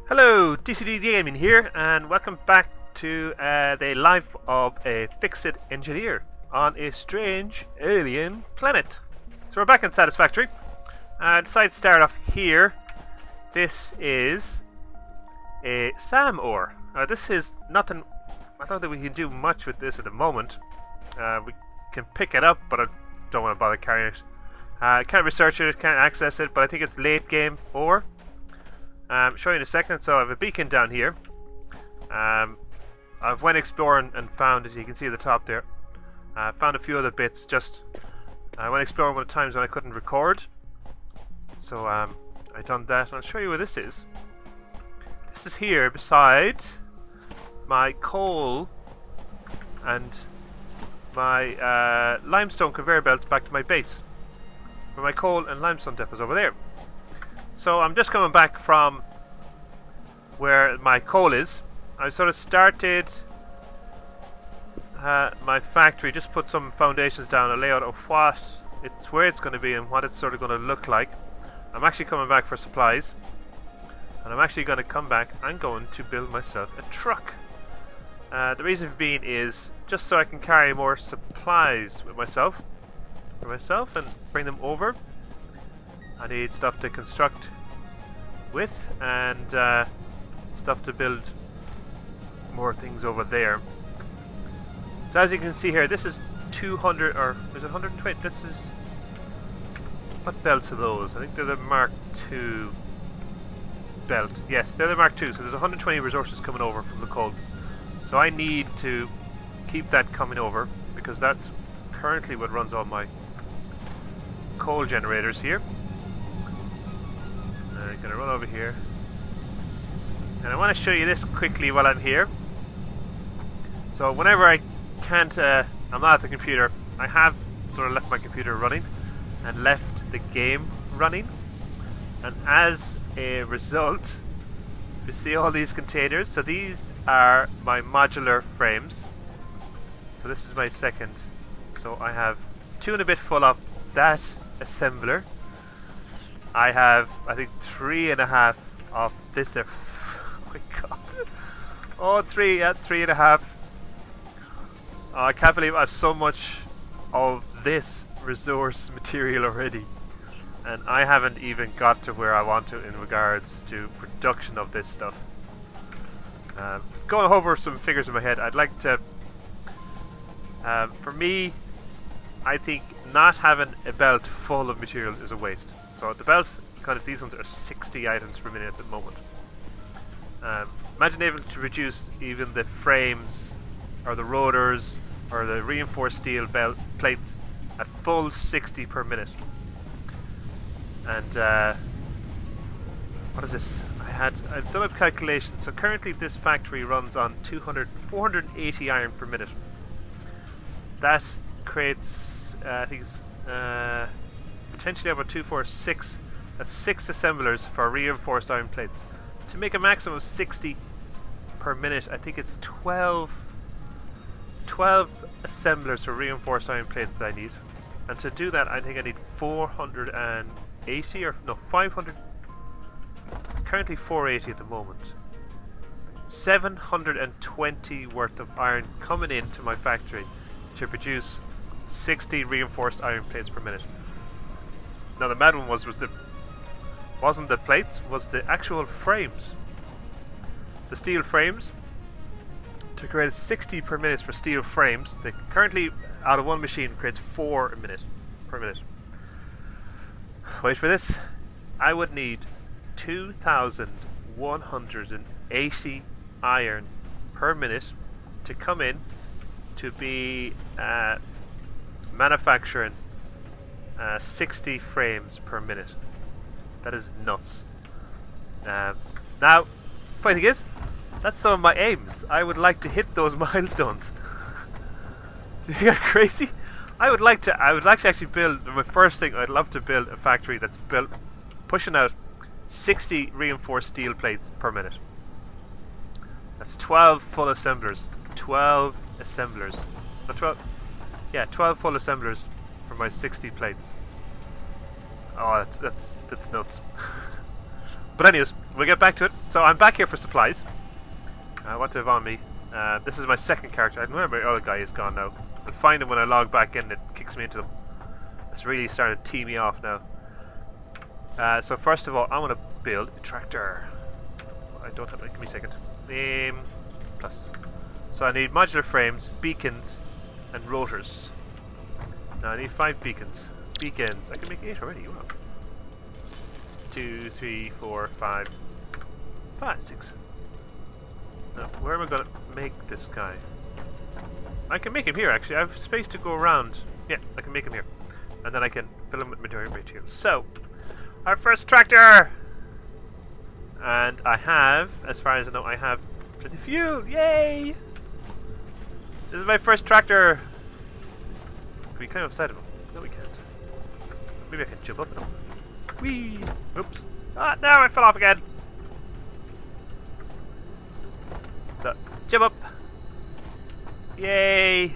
Hello, DCD Gaming here, and welcome back to the life of a fix-it engineer on a strange alien planet. So we're back in Satisfactory. I decided to start off here. This is a SAM ore. This is nothing. I don't think we can do much with this at the moment. We can pick it up, but I don't want to bother carrying it. Can't research it, can't access it, but I think it's late game ore. Show you in a second. So I have a beacon down here. I've went exploring and found, as you can see at the top there, found a few other bits. Just I went exploring one of the times when I couldn't record, so I done that. And I'll show you where this is. This is here beside my coal and my limestone conveyor belts back to my base. Where my coal and limestone depots over there. So I'm just coming back from where my coal is. I sort of started my factory, just put some foundations down, a layout of where it's going to be and what it's sort of going to look like. I'm actually coming back for supplies, and I'm actually going to come back. I'm going to build myself a truck. The reason being is just so I can carry more supplies with myself, and bring them over. I need stuff to construct with and stuff to build more things over there. So as you can see here, this is 200, or is it 120? This is, what belts are those? I think they're the Mark II belt. Yes, they're the Mark II. So there's 120 resources coming over from the coal. So I need to keep that coming over because that's currently what runs all my coal generators here. I'm going to run over here, and I want to show you this quickly while I'm here. So whenever I can't, I'm not at the computer, I have sort of left my computer running and left the game running, and as a result you see all these containers. So these are my modular frames. So this is my second. So I have 2 and a bit full of that assembler. I have, I think, 3.5 of this. Oh my god. Oh, 3.5. Oh, I can't believe I have so much of this resource material already. And I haven't even got to where I want to in regards to production of this stuff. Going over some figures in my head, I'd like to, for me, I think not having a belt full of material is a waste. So the belts, kind of these ones, are 60 items per minute at the moment. Imagine able to reduce even the frames, or the rotors, or the reinforced steel belt plates at full 60 per minute. And what is this? I've done a calculation. So currently this factory runs on 480 iron per minute. That creates, I think it's potentially over 2, 4, 6. That's 6 assemblers for reinforced iron plates. To make a maximum of 60 per minute, I think it's 12 assemblers for reinforced iron plates that I need. And to do that, I think I need 480 or no 500. It's currently 480 at the moment. 720 worth of iron coming into my factory to produce 60 reinforced iron plates per minute. Now the mad one wasn't the plates, was the actual frames. The steel frames. To create 60 per minute for steel frames, they currently out of one machine creates 4 a minute per minute. Wait for this. I would need 2,180 iron per minute to come in to be manufacturing 60 frames per minute. That is nuts. Now, funny thing is, that's some of my aims. I would like to hit those milestones. Do you think I'm crazy? I would like to actually build, my first thing, I'd love to build a factory that's built, pushing out 60 reinforced steel plates per minute. That's 12 full assemblers. 12 assemblers. Not 12. Yeah, 12 full assemblers for my 60 plates. Oh, that's nuts. But anyways, we'll get back to it. So I'm back here for supplies. What do I have on me? This is my second character. I remember the other guy is gone now. I'll find him when I log back in. It kicks me into them. It's really starting to tee me off now. So first of all, I want to build a tractor. I don't have it. Give me a second. Plus. So I need modular frames, beacons, and rotors. Now I need 5 beacons. Beacons. I can make 8 already. Wow. 2, 3, 4, 5, 6. Now, where am I going to make this guy? I can make him here, actually. I have space to go around. Yeah, I can make him here. And then I can fill him with material. So, our first tractor! And I have, as far as I know, I have plenty of fuel. Yay! This is my first tractor. Can we climb upside of him? No, we can't. Maybe I can jump up and over. Whee! Oops. Ah, no, I fell off again. So, jump up. Yay!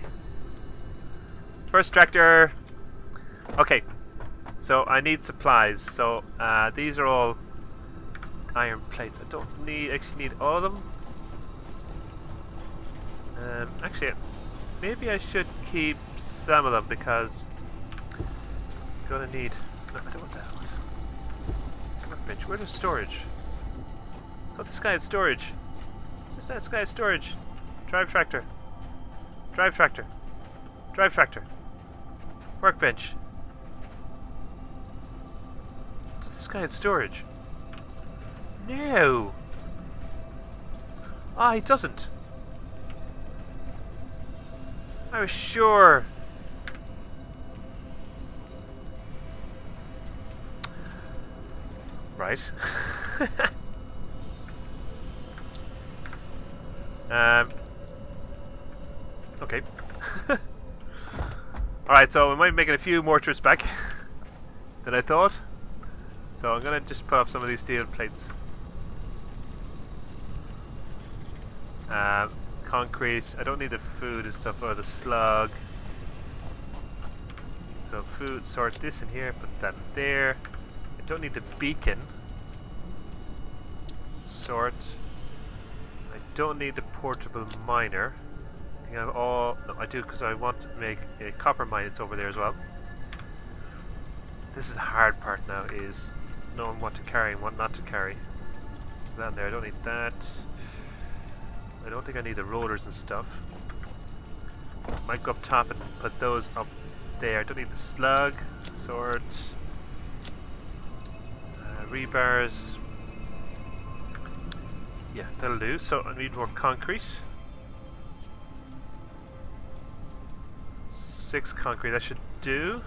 First tractor. Okay. So, I need supplies. So, these are all iron plates. I don't actually need all of them. Actually, maybe I should keep some of them because I'm gonna need. No, I don't want that one. Workbench. Where's the storage? I thought this guy had storage. Where's that guy had storage? Drive tractor. Drive tractor. Drive tractor. Workbench. I thought this guy had storage. No. Ah, he doesn't. I was sure. Right. Okay. Alright, so we might be making a few more trips back than I thought. So I'm gonna just put up some of these steel plates. Concrete. I don't need the food and stuff or the slug. So food, sort this in here, put that in there. I don't need the beacon. Sort. I don't need the portable miner. I think I have all. No, I do because I want to make a copper mine. It's over there as well. This is the hard part now: is knowing what to carry and what not to carry. That in there. I don't need that. I don't think I need the rollers and stuff. Might go up top and put those up there. I don't need the slug. Sort. Rebars. Yeah, that'll do. So I need more concrete. 6 concrete, that should do.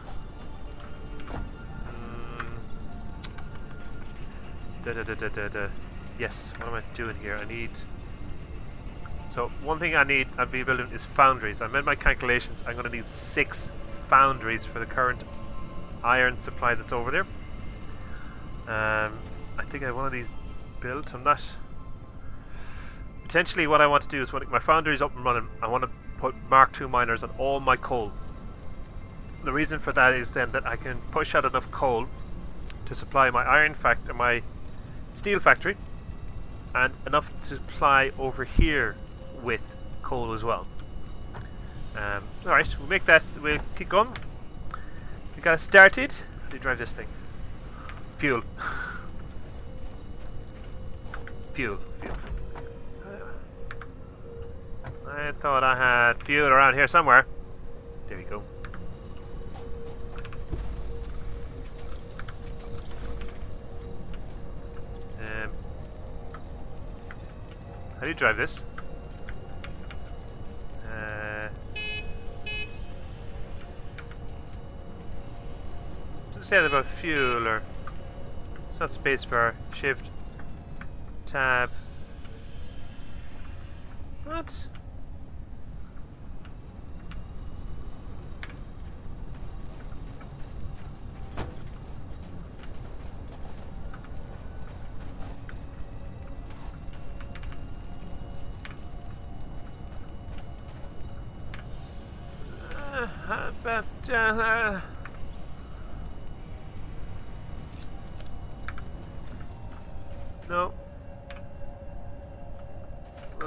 Yes, what am I doing here? I need... So, one thing I'll be building is foundries. I made my calculations. I'm going to need 6 foundries for the current iron supply that's over there. I think I have one of these built. I'm not... Potentially what I want to do is when my foundry is up and running, I want to put Mark II miners on all my coal. The reason for that is then that I can push out enough coal to supply my my steel factory, and enough to supply over here with coal as well. Alright, we'll make that, we'll keep going. We got it started. How do you drive this thing? Fuel. Fuel. I thought I had fuel around here somewhere. There we go. How do you drive this? Doesn't say anything about fuel or... It's not spacebar. Shift. Tab. What?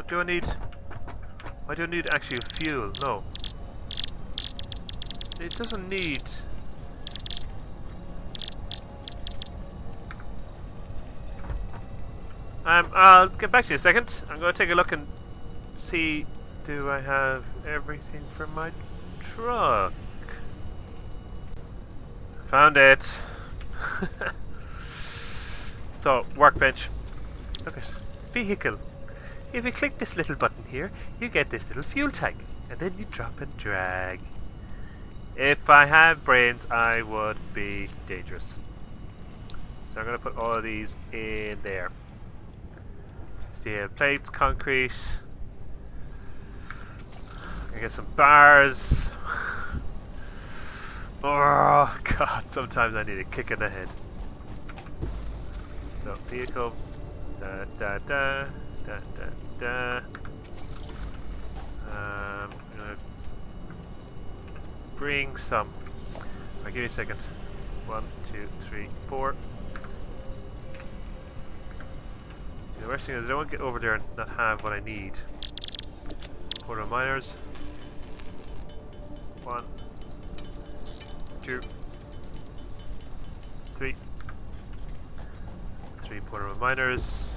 do I need... I don't need actually fuel, no. It doesn't need... I'll get back to you in a second. I'm going to take a look and see, do I have everything for my truck? Found it. So, workbench. Look at vehicle. If you click this little button here, you get this little fuel tank, and then you drop and drag. If I had brains, I would be dangerous. So I'm going to put all of these in there. Steel plates, concrete. I get some bars. Oh god, sometimes I need a kick in the head. So vehicle, da da da da da da. I'm gonna bring some. Give me a second. 1, 2, 3, 4. See, the worst thing is I don't want to get over there and not have what I need. Portal miners. 1, 2, 3. 3 portal miners.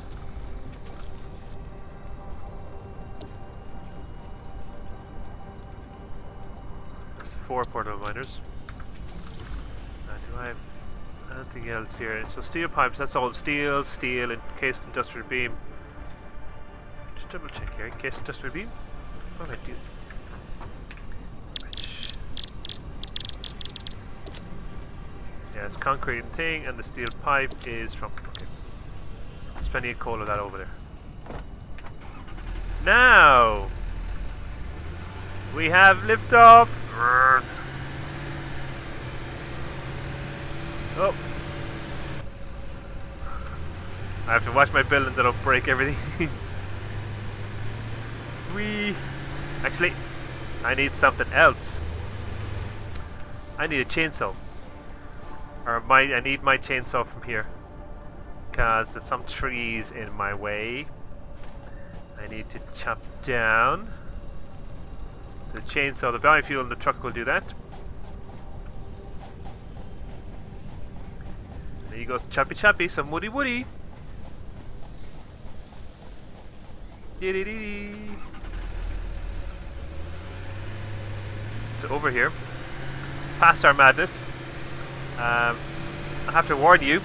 That's 4 portal miners. Do I have anything else here? So steel pipes, that's all steel, encased industrial beam. Just double check here, encased industrial beam. What do I do? Yeah, it's concrete and thing, and the steel pipe is from... Okay. There's plenty of coal of that over there. Now! We have liftoff! Oh! I have to watch my building that don't break everything. Actually, I need something else. I need a chainsaw. Or I need my chainsaw from here. Because there's some trees in my way. I need to chop down. So chainsaw, the biofuel in the truck will do that. There you go, choppy choppy, some woody woody. So over here, past our madness. I have to warn you,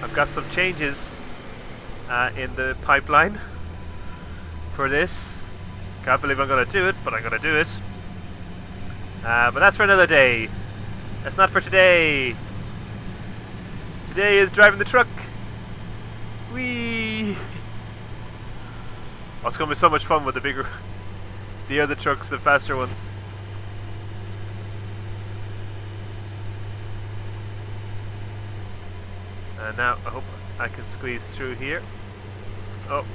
I've got some changes in the pipeline for this. Can't believe I'm going to do it, but I'm going to do it. But that's for another day. That's not for today. Today is driving the truck. Whee! Oh, it's going to be so much fun with the other trucks, the faster ones. And now I hope I can squeeze through here. Oh.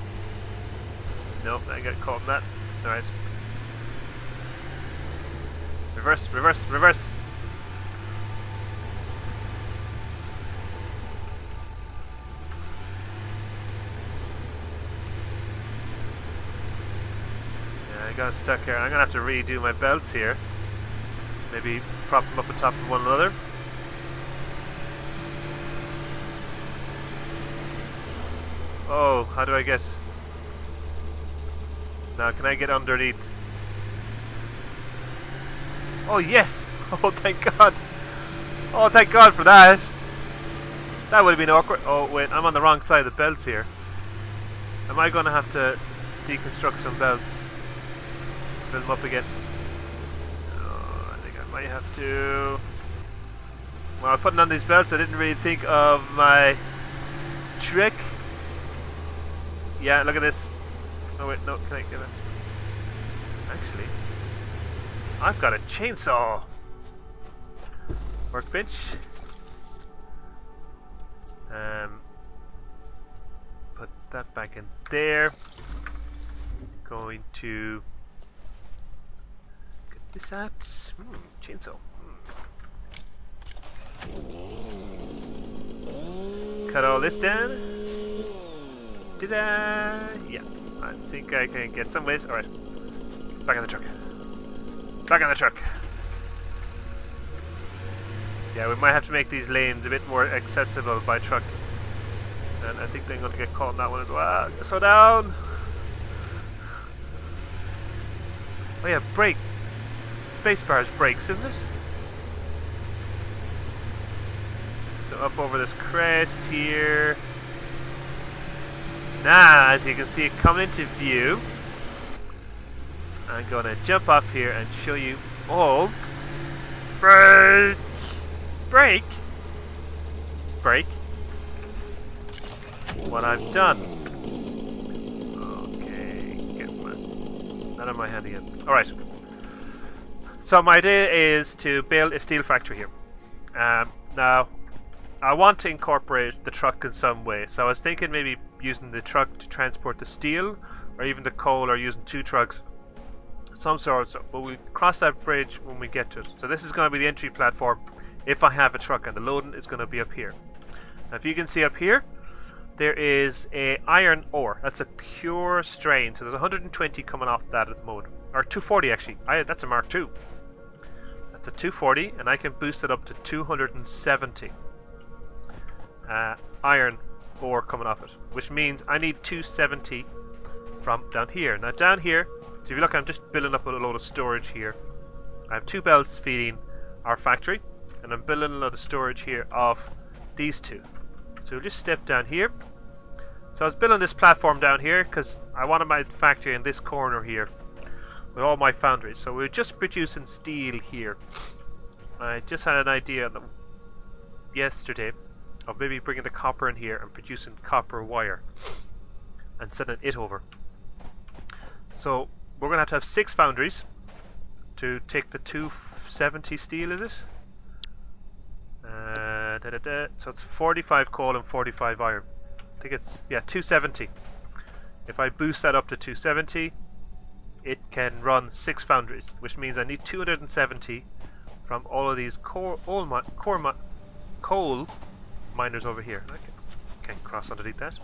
Nope, I got caught in that. Alright. Reverse, reverse, reverse. Yeah, I got stuck here. I'm gonna have to redo my belts here. Maybe prop them up on top of one another. Oh, how do I get... Now, can I get underneath? Oh, yes! Oh, thank God! Oh, thank God for that! That would have been awkward. Oh, wait, I'm on the wrong side of the belts here. Am I going to have to deconstruct some belts? Fill them up again? Oh, I think I might have to... Well, I'm putting on these belts, I didn't really think of my trick. Yeah, look at this. Oh wait, no, can I get this? Actually, I've got a chainsaw. Workbench. Put that back in there. Going to get this at chainsaw. Cut all this down. Did I? Yeah, I think I can get some ways. Alright. Back in the truck. Back in the truck. Yeah, we might have to make these lanes a bit more accessible by truck. And I think they're going to get caught in that one as well. Slow down! Oh yeah, brake. Spacebar is brakes, isn't it? So up over this crest here. Now, as you can see it coming into view, I'm going to jump off here and show you all. Brake! Brake! Brake! What I've done. Okay, get none of my hand again. Alright. So my idea is to build a steel factory here. Now, I want to incorporate the truck in some way. So I was thinking maybe using the truck to transport the steel, or even the coal, or using two trucks. Some sort, but we'll cross that bridge when we get to it. So this is going to be the entry platform if I have a truck, and the loading is going to be up here. Now if you can see up here, there is a iron ore. That's a pure strain. So there's 120 coming off that at the moment. Or 240 actually. That's a Mark II. That's a 240, and I can boost it up to 270 iron ore coming off it. Which means I need 270 from down here. Now down here, so if you look, I'm just building up a load of storage here. I have two belts feeding our factory, and I'm building a lot of storage here of these two. So we'll just step down here. So I was building this platform down here because I wanted my factory in this corner here with all my foundries. So we're just producing steel here. I just had an idea yesterday of maybe bringing the copper in here and producing copper wire and sending it over. So we're going to have 6 foundries to take the 270 steel, is it? So it's 45 coal and 45 iron. I think it's, yeah, 270. If I boost that up to 270, it can run 6 foundries, which means I need 270 from all of these coal miners over here. I can cross underneath that.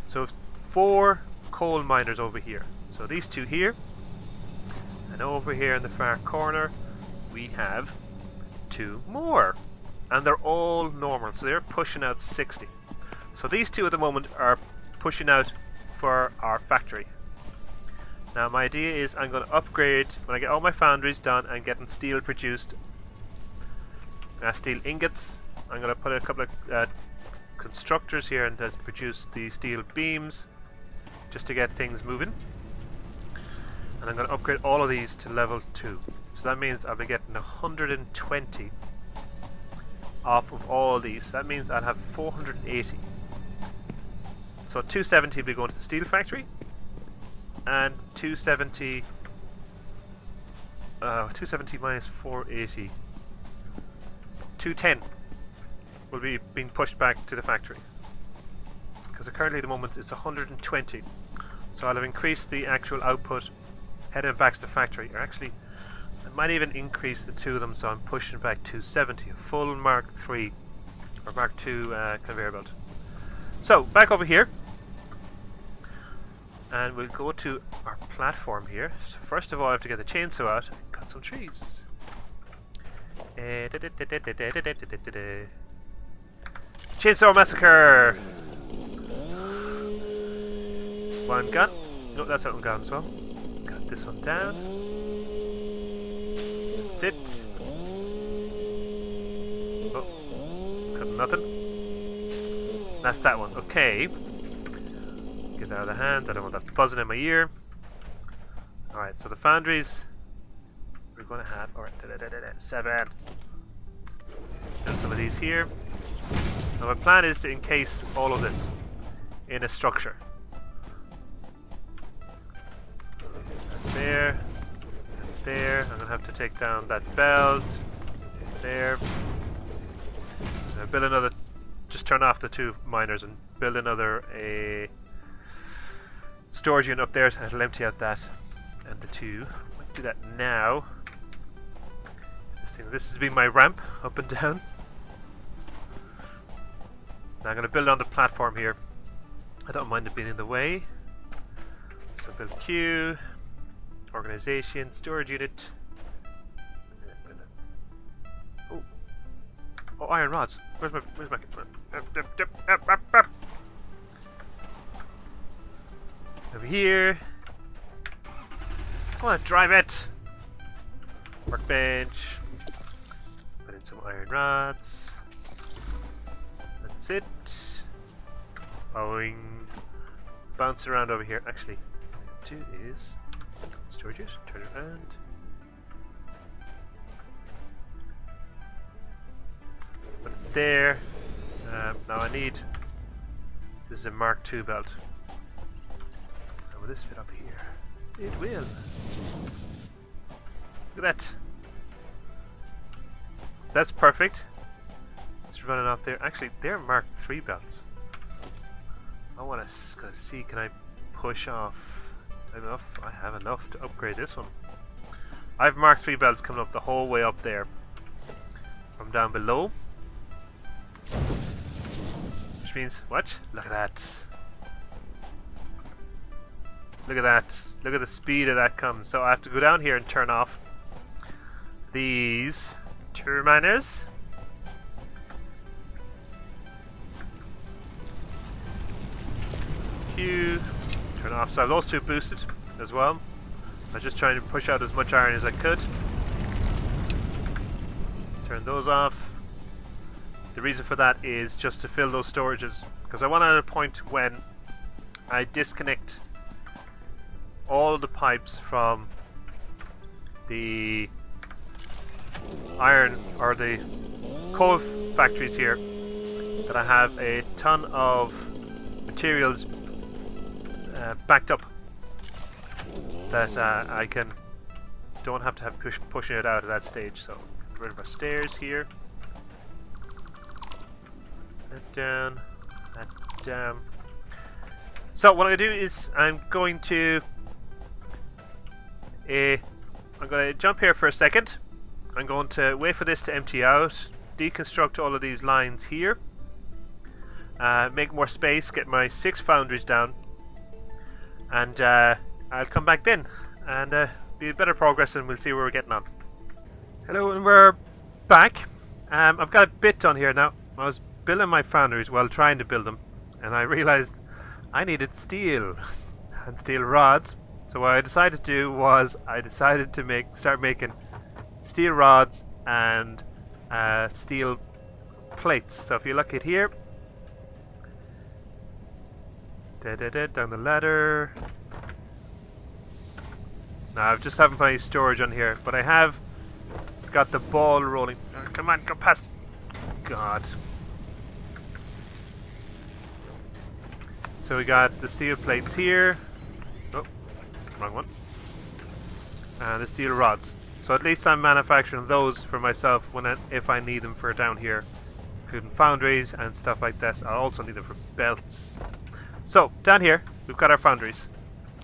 So 4 coal miners over here. So these 2 here, and over here in the far corner we have 2 more, and they're all normal, so they're pushing out 60. So these 2 at the moment are pushing out for our factory. Now my idea is I'm going to upgrade when I get all my foundries done and getting steel produced, steel ingots. I'm going to put a couple of constructors here and produce the steel beams just to get things moving. And I'm going to upgrade all of these to level 2. So that means I'll be getting 120 off of all these. That means I'll have 480. So 270 will be going to the steel factory, and 270 minus 480, 210 will be being pushed back to the factory, because currently at the moment it's 120. So I'll have increased the actual output heading back to the factory. Or actually, I might even increase the 2 of them, so I'm pushing back 270, a full Mark III or Mark II conveyor belt. So back over here, and we'll go to our platform here. So first of all, I have to get the chainsaw out and cut some trees. Chainsaw massacre! One gun. No, that's that one gone as well. Cut this one down. That's it. Oh, cut nothing. That's that one. Okay. Get out of the hand. I don't want that buzzing in my ear. Alright, so the foundries we're going to have. Alright, 7. And some of these here. Now my plan is to encase all of this in a structure. And there. And there. I'm going to have to take down that belt. There. And build another. Just turn off the 2 miners and build another storage unit up there, so it'll empty out that and the 2. I'll do that now. This has been my ramp up and down. Now I'm going to build on the platform here. I don't mind it being in the way. So build queue, organization, storage unit. Oh, oh, iron rods. Where's my over here. I want to drive it. Workbench. Put in some iron rods. That's it. Going. Bounce around over here. Actually, what I do is storage it. Turn it around. Put it there. Now I need. This is a Mark II belt. Now will this fit up here? It will. Look at that. So that's perfect. It's running out there. Actually, they're Mark III belts. I want to see, can I push off enough? I have enough to upgrade this one. I have Mark III belts coming up the whole way up there from down below. Which means, what? Look at that. Look at that. Look at the speed of that comes. So I have to go down here and turn off these turbiners. Q. Turn off. So I have those two boosted as well. I was just trying to push out as much iron as I could. Turn those off. The reason for that is just to fill those storages, because I want at a point when I disconnect all the pipes from the iron or the coal factories here, that I have a ton of materials backed up that I don't have to have pushing it out at that stage. So get rid of our stairs here. That down, that down. So what I'm going to do is I'm going to jump here for a second. I'm going to wait for this to empty out, deconstruct all of these lines here, make more space, get my 6 foundries down, and I'll come back then and be better progress, and we'll see where we're getting on. Hello, and we're back. I've got a bit done here now. I was building my foundries, well, trying to build them, and I realized I needed steel and steel rods. So what I decided to do was to start making steel rods and steel plates. So if you look at here, down the ladder. Now I just haven't put any storage on here, but I have got the ball rolling. Oh, come on, go past. God. So we got the steel plates here. Oh, wrong one. And the steel rods. So at least I'm manufacturing those for myself if I need them for down here, including foundries and stuff like this. I also need them for belts. So down here we've got our foundries.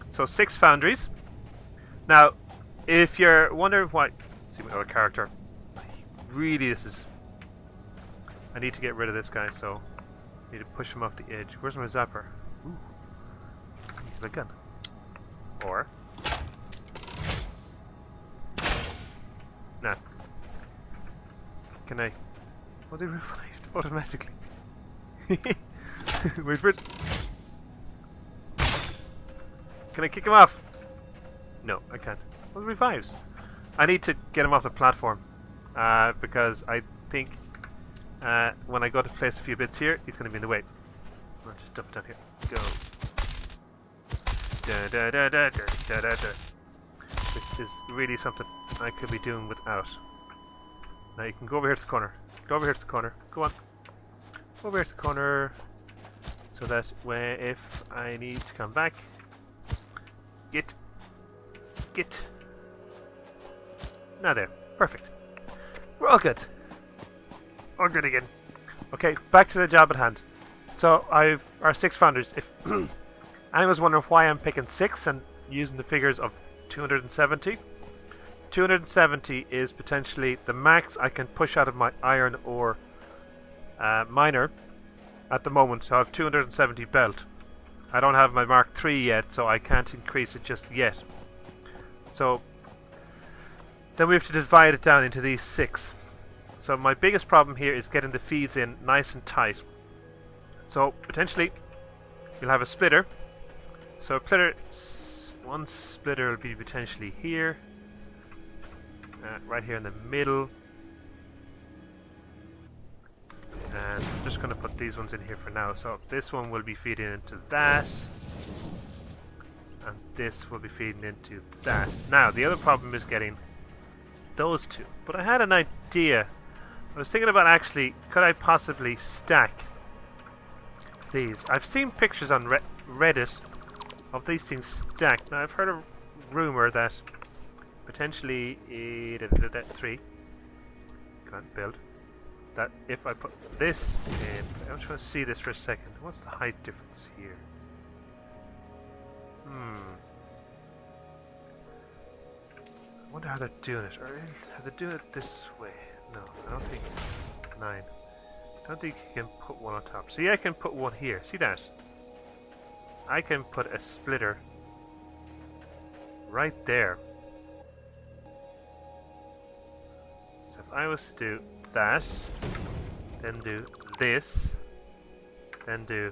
So 6 foundries. Now, if you're wondering why, see my other character. Really, I need to get rid of this guy. So I need to push him off the edge. Where's my zapper? Ooh, the gun. Or nah. Can I? Oh, they revived automatically. Wait for it. Can I kick him off? No, I can't. Well, it revives. I need to get him off the platform because I think when I go to place a few bits here, he's going to be in the way. I'll just dump it down here. Go. Da, da, da, da, da, da, da. This is really something I could be doing without. Now you can go over here to the corner. Go over here to the corner. Go on. Go over here to the corner. So that if I need to come back, get. Now there. Perfect. We're all good. All good again. Okay, back to the job at hand. So I've our 6 foundries. If anyone's wondering why I'm picking 6 and using the figures of 270, 270 is potentially the max I can push out of my iron ore miner at the moment. So I have 270 belt. I don't have my Mark III yet, so I can't increase it just yet. So then we have to divide it down into these 6. So my biggest problem here is getting the feeds in nice and tight. So potentially you'll have a splitter. So one splitter will be potentially here, right here in the middle. And I'm just going to put these ones in here for now. So this one will be feeding into that, and this will be feeding into that. Now the other problem is getting those two. But I had an idea. I was thinking about actually, could I possibly stack these? I've seen pictures on Reddit of these things stacked. Now I've heard a rumor that potentially 3 can't build. That if I put this in, I'm just going to see this for a second. What's the height difference here? I wonder how they're doing it. Are they doing it this way? No, I don't think. 9. I don't think you can put one on top. See, I can put one here. See that? I can put a splitter right there. So if I was to do that, then do this, then do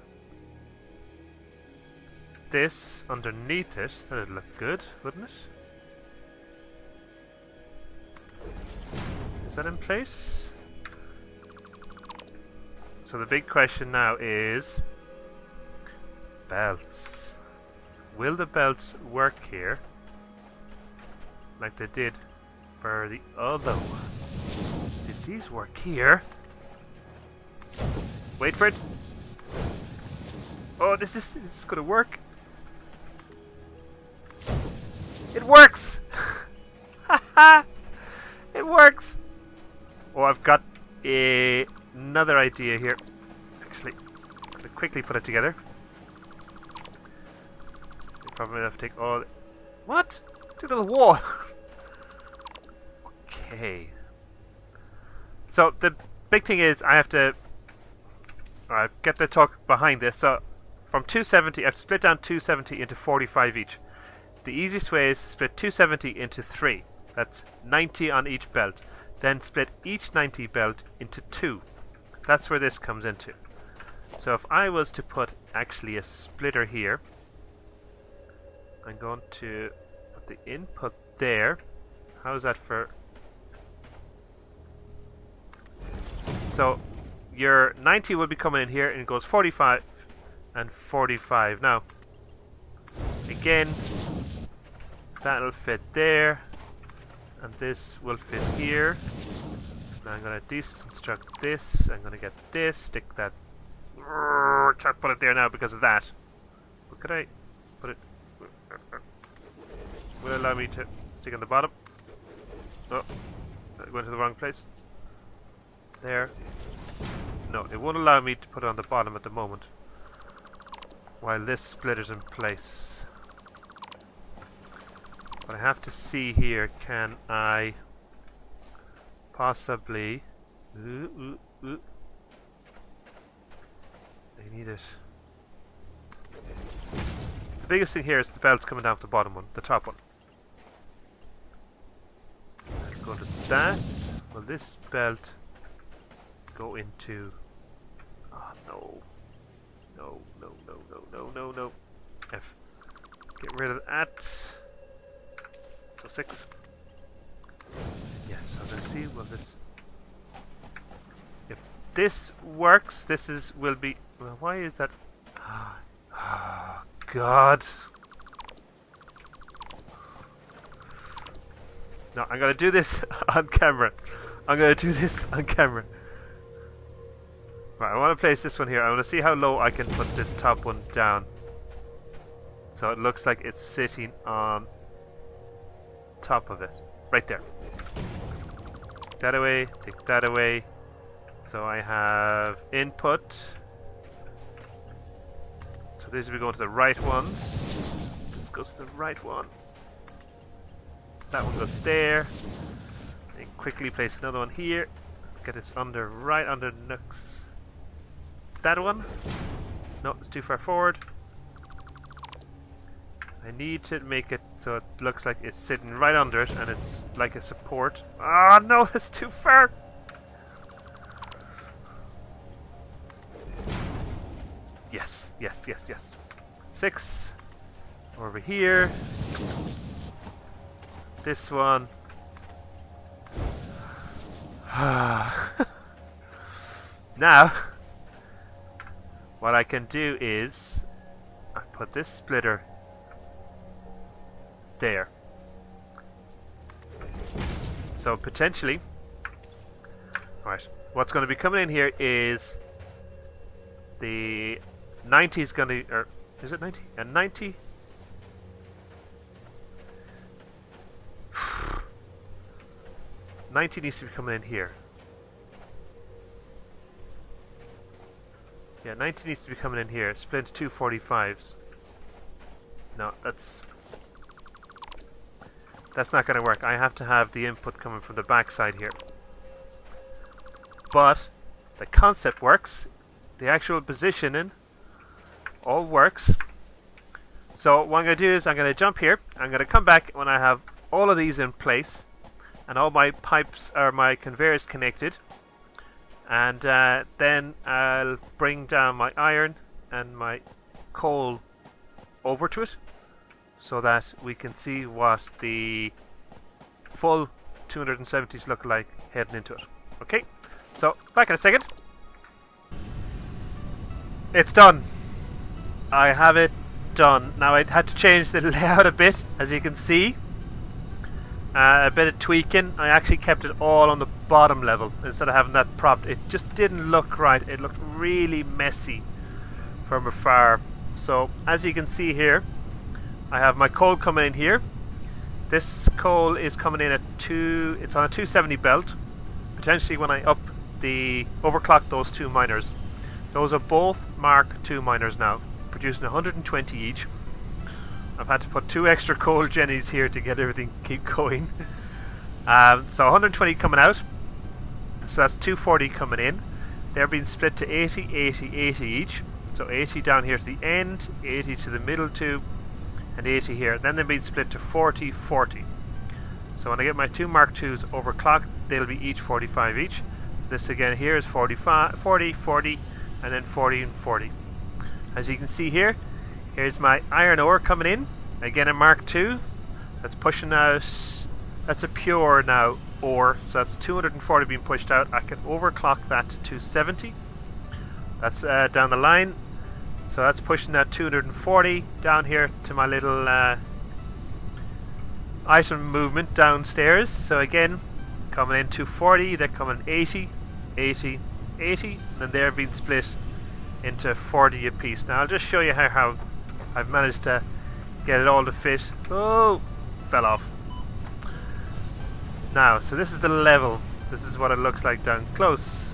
this underneath it, that would look good, wouldn't it? Is that in place? So the big question now is belts. Will the belts work here like they did for the other one? See if these work here. Wait for it. Oh, this is gonna work. It works! Haha! It works! Oh, I've got another idea here. Actually, I'm gonna quickly put it together. Probably have to take all. What? To the wall. Okay. So the big thing is I have to get the talk behind this. So from 270, I have to split down 270 into 45 each. The easiest way is to split 270 into 3. That's 90 on each belt. Then split each 90 belt into 2. That's where this comes into. So if I was to put actually a splitter here, I'm going to put the input there. How's that for? So your 90 will be coming in here, and it goes 45 and 45. Now, again, that'll fit there, and this will fit here. Now I'm going to deconstruct this. I'm going to get this, stick that. Can't put it there now because of that. But could I put it? Will it allow me to stick on the bottom? Oh, I went to the wrong place. There. No, it won't allow me to put it on the bottom at the moment while this splitter's in place. But I have to see here, can I possibly... I need it. The biggest thing here is the belt's coming down to the bottom one, the top one. Go to that. Will this belt go into... Oh no. No, no, no, no, no, no, no. F. Get rid of that. So 6. Yes, so let's see, will this... If this works, will be... Well, why is that... Oh, God. No, I'm gonna do this on camera. I'm gonna do this on camera. Right, I want to place this one here. I want to see how low I can put this top one down. So it looks like it's sitting on top of it. Right there. Take that away, take that away. So I have input. So these will be going to the right ones. This goes to the right one. That one goes there. And quickly place another one here. Get this under, right under Nooks. That one. No, it's too far forward. I need to make it so it looks like it's sitting right under it and it's like a support. Ah, no, it's too far. Yes, yes, yes, yes. 6 over here. This one. Now, what I can do is I put this splitter there. So potentially, right, what's going to be coming in here is the 90 is going to, or is it 90? And 90. $90 needs to be coming in here. Yeah, 90 needs to be coming in here. Split into 245s. No, that's not going to work. I have to have the input coming from the back side here. But the concept works. The actual positioning all works. So what I'm going to do is I'm going to jump here. I'm going to come back when I have all of these in place and all my pipes or my conveyors connected. And then I'll bring down my iron and my coal over to it so that we can see what the full 270s look like heading into it. Okay, so back in a second. It's done. I have it done. Now I had to change the layout a bit, as you can see. A bit of tweaking. I actually kept it all on the bottom level instead of having that propped. It just didn't look right. It looked really messy from afar. So as you can see here, I have my coal coming in here. This coal is coming in at it's on a 270 belt. Potentially when I overclock those two miners. Those are both Mark II miners now, producing 120 each. I've had to put 2 extra coal jennies here to get everything keep going. So 120 coming out. So that's 240 coming in. They're being split to 80, 80, 80 each. So 80 down here to the end, 80 to the middle two, and 80 here. Then they're being split to 40, 40. So when I get my 2 Mark IIs overclocked, they'll be each 45 each. This again here is 45, 40, 40, and then 40 and 40. As you can see here, here's my iron ore coming in. Again a Mark II. That's pushing out, that's a pure now ore. So that's 240 being pushed out. I can overclock that to 270. That's down the line. So that's pushing that 240 down here to my little item movement downstairs. So again, coming in 240, they're coming 80, 80, 80, and they're being split into 40 apiece. Now I'll just show you how I've managed to get it all to fit. Oh, fell off. Now, so this is the level. This is what it looks like down close.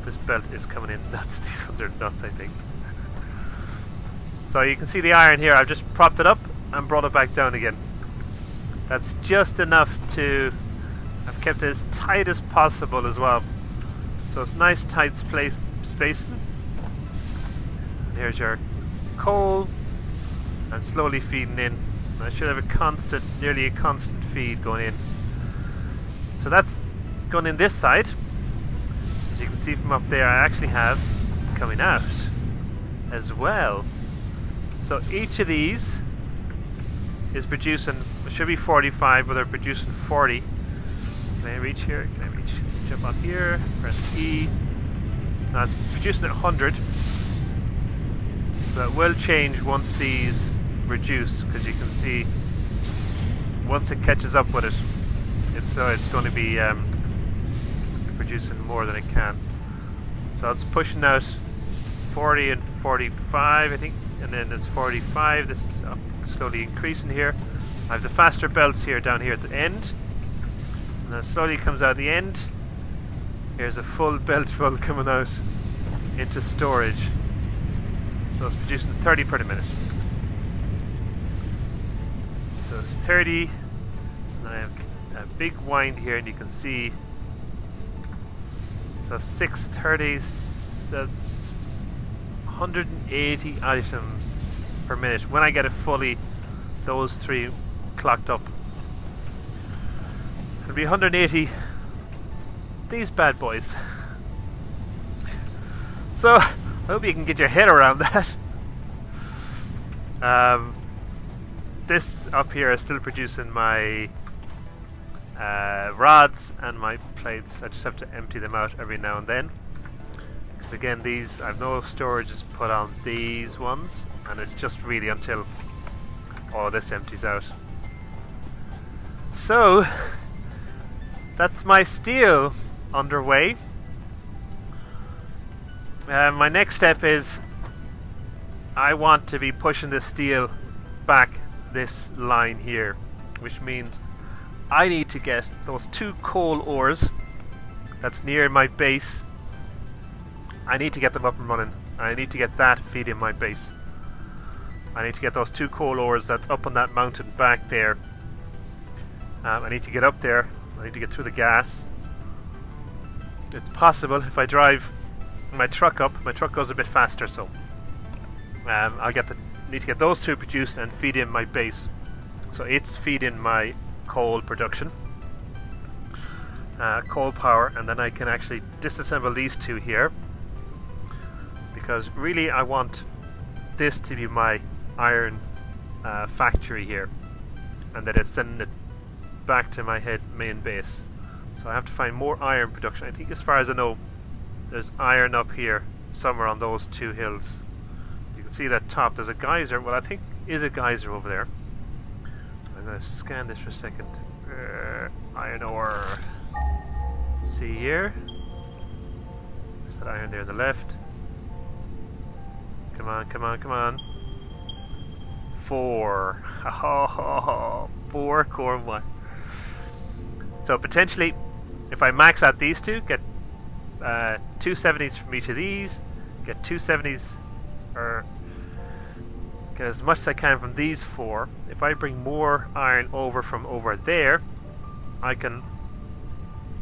This belt is coming in nuts. These ones are nuts, I think. So you can see the iron here. I've just propped it up and brought it back down again. That's just enough to... I've kept it as tight as possible as well. So it's nice tight spacing. And here's your coal. And slowly feeding in. I should have a constant, nearly a constant feed going in. So that's going in this side. As you can see from up there, I actually have coming out as well. So each of these is producing, it should be 45, but they're producing 40. Can I reach here? Can I reach? Jump up here, press E. Now it's producing at 100. That will change once these reduce, because you can see once it catches up with it, it's going to be producing more than it can. So it's pushing out 40 and 45, I think, and then it's 45. This is slowly increasing here. I have the faster belts here down here at the end, and then slowly comes out the end. Here's a full belt full coming out into storage. So it's producing 30 per minute. So it's 30, and I have a big wind here, and you can see. So 630s, that's 180 items per minute when I get it fully those three clocked up. It'll be 180 these bad boys. So I hope you can get your head around that. This up here is still producing my rods and my plates. I just have to empty them out every now and then. Because again, these, I've no storage is put on these ones, and it's just really until all this empties out. So that's my steel underway. My next step is I want to be pushing the steel back this line here, which means I need to get those 2 coal ores that's near my base. I need to get them up and running. I need to get that feeding my base. I need to get those 2 coal ores that's up on that mountain back there. I need to get up there. I need to get through the gas. It's possible if I drive my truck up. My truck goes a bit faster, so I'll need to get those 2 produced and feed in my base. So it's feeding my coal production, coal power, and then I can actually disassemble these 2 here, because really I want this to be my iron factory here, and then it's sending it back to my main base. So I have to find more iron production. I think, as far as I know, there's iron up here somewhere on those 2 hills. You can see that top, there's a geyser. Well, I think is a geyser over there. I'm going to scan this for a second. Iron ore. See here. Is that iron there on the left? Come on, come on, come on. 4. Oh, 4 core 1. So potentially, if I max out these 2, get 270s from each of these, get 270s, or get as much as I can from these 4. If I bring more iron over from over there, I can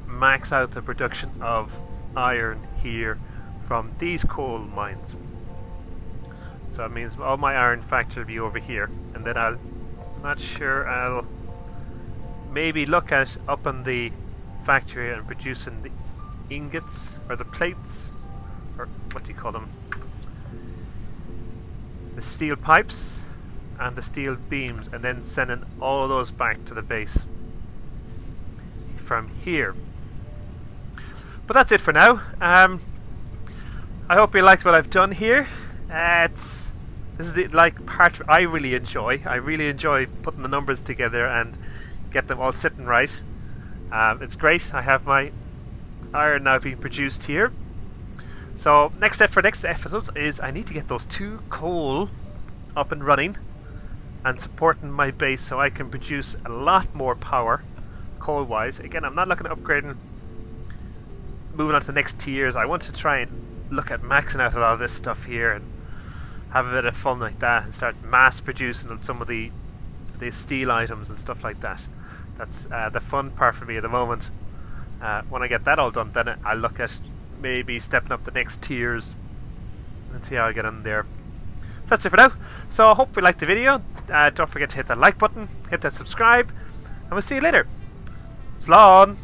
max out the production of iron here from these coal mines. So it means all my iron factory will be over here, and then I'm not sure, I'll maybe look at up in the factory and producing the ingots or the plates, or what do you call them, the steel pipes and the steel beams, and then sending all of those back to the base from here. But that's it for now. I hope you liked what I've done here. This is the part I really enjoy. I really enjoy putting the numbers together and get them all sitting right. It's great. I have my iron now being produced here. So next step for next episode is I need to get those 2 coal up and running and supporting my base, so I can produce a lot more power coal wise. Again, I'm not looking at upgrading, moving on to the next tiers. I want to try and look at maxing out a lot of this stuff here and have a bit of fun like that, and start mass producing on some of the steel items and stuff like that. That's the fun part for me at the moment. When I get that all done, then I'll look at maybe stepping up the next tiers and see how I get on there. So that's it for now. So I hope you liked the video. Don't forget to hit that like button, hit that subscribe, and we'll see you later. Slán!